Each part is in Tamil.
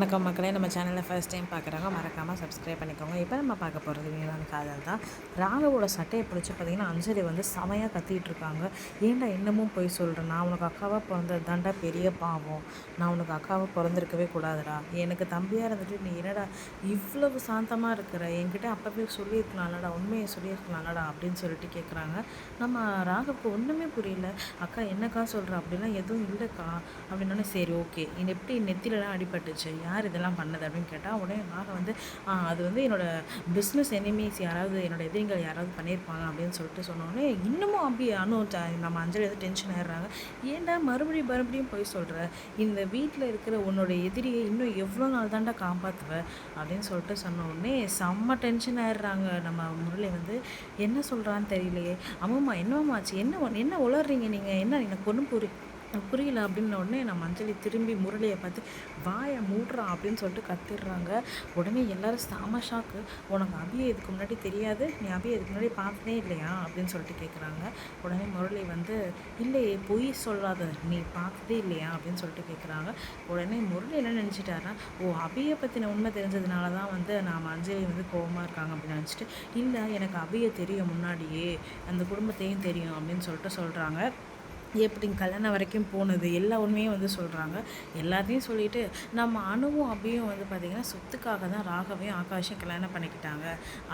வணக்கம் மக்களே, நம்ம சேனலில் ஃபர்ஸ்ட் டைம் பார்க்குறவங்க மறக்காமல் சப்ஸ்கிரைப் பண்ணிக்கோங்க. இப்போ நம்ம பார்க்க போகிறது வீணான காதல் தான். ராகவோட சட்டையை பிடிச்சி பார்த்தீங்கன்னா அஞ்சலி வந்து செமையாக கத்திட்டு இருக்காங்க. ஏன்டா இன்னமும் போய் சொல்கிறேன், நான் உனக்கு அக்காவாக பிறந்தது தாண்டா பெரிய பாவம், நான் உனக்கு அக்காவாக பிறந்திருக்கவே கூடாதுடா, எனக்கு தம்பியாக இருந்துட்டு நீ என்னடா இவ்வளவு சாந்தமாக இருக்கிற, என்கிட்ட அப்போவே சொல்லியிருக்கலாம்லடா, உண்மையை சொல்லியிருக்கலாம்லடா அப்படின்னு சொல்லிட்டு கேட்குறாங்க. நம்ம ராகவுக்கு ஒன்றுமே புரியல. அக்கா என்னக்கா சொல்கிற, அப்படிலாம் எதுவும் இல்லைக்கா அப்படின்னோடனே சரி ஓகே, எப்படி நெத்திலலாம் அடிபட்டுச்சு, யார் இதெல்லாம் பண்ணது அப்படின்னு கேட்டால் உடனே நாங்கள் வந்து அது வந்து என்னோடய பிஸ்னஸ் எனிமீஸ் யாராவது, என்னோடய எதிரிகள் யாராவது பண்ணியிருப்பாங்க அப்படின்னு சொல்லிட்டு சொன்னோடனே இன்னமும் அப்படி நம்ம அஞ்சலி வந்து டென்ஷன் ஆகிடுறாங்க. ஏன்டா மறுபடியும் மறுபடியும் போய் சொல்கிற, இந்த வீட்டில் இருக்கிற உன்னோட எதிரியை இன்னும் எவ்வளோ நாள் தாண்டா காப்பாற்றுவ அப்படின்னு சொல்லிட்டு சொன்ன உடனே செம்ம டென்ஷன் ஆகிடுறாங்க. நம்ம முரளி வந்து என்ன சொல்கிறான்னு தெரியலையே, அம்மாம்மா என்னமாச்சு, என்ன உளறீங்க நீங்கள், என்ன எனக்கு ஒன்றும் புரியல அப்படின்ன உடனே நம்ம அஞ்சலி திரும்பி முரளியை பார்த்து வாயை மூடுறான் அப்படின்னு சொல்லிட்டு கத்திடுறாங்க. உடனே எல்லாரும் செம ஷாக்கு. உனக்கு அபியை இதுக்கு முன்னாடி தெரியாது, நீ அபியை இதுக்கு முன்னாடி பார்த்ததே இல்லையா அப்படின்னு சொல்லிட்டு கேட்குறாங்க. உடனே முரளி வந்து இல்லையே பொய் சொல்லாத, நீ பார்த்ததே இல்லையா அப்படின்னு சொல்லிட்டு கேட்குறாங்க. உடனே முரளி என்ன நினச்சிட்டாருன்னா, ஓ அபியை பற்றின உண்மை தெரிஞ்சதுனால தான் வந்து நம்ம அஞ்சலி வந்து கோபமாக இருக்காங்க அப்படின்னு நினச்சிட்டு, இல்லை எனக்கு அபியை தெரியும், முன்னாடியே அந்த குடும்பத்தையும் தெரியும் அப்படின்னு சொல்லிட்டு சொல்கிறாங்க. எப்படி கல்யாணம் வரைக்கும் போனது எல்லா உண்மையும் வந்து சொல்கிறாங்க. எல்லாத்தையும் சொல்லிவிட்டு நம்ம அணுவும் அபியும் வந்து பார்த்திங்கன்னா சொத்துக்காக தான் ராகவையும் ஆகாஷையும் கல்யாணம் பண்ணிக்கிட்டாங்க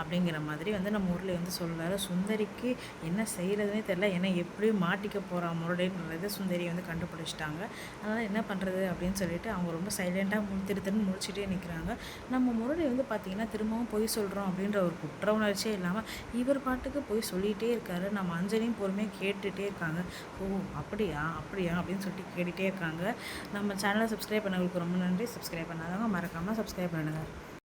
அப்படிங்கிற மாதிரி வந்து நம்ம ஊரில் வந்து சொல்கிறாரு. சுந்தரிக்கு என்ன செய்கிறதுனே தெரில, ஏன்னா எப்படியும் மாட்டிக்க போகிற முரடைன்றதை சுந்தரியை வந்து கண்டுபிடிச்சிட்டாங்க. அதனால் என்ன பண்ணுறது அப்படின்னு சொல்லிட்டு அவங்க ரொம்ப சைலண்ட்டாக திருன்னு முடிச்சுட்டே நிற்கிறாங்க. நம்ம முரளி வந்து பார்த்திங்கன்னா திரும்பவும் பொய் சொல்கிறோம் அப்படின்ற ஒரு குற்ற உணர்ச்சியே இல்லாமல் இவர் பாட்டுக்கு போய் சொல்லிகிட்டே இருக்காரு. நம்ம அஞ்சலியும் பொறுமையாக கேட்டுகிட்டே இருக்காங்க. ஓ அப்படியா அப்படியா அப்படின்னு சொல்லிட்டு கேட்டுகிட்டே இருக்காங்க. நம்ம சேனலை சப்ஸ்கிரைப் பண்ணவங்களுக்கு ரொம்ப நன்றி. சப்ஸ்கிரைப் பண்ணாதவங்க மறக்காமல் சப்ஸ்கிரைப் பண்ணுங்கள்.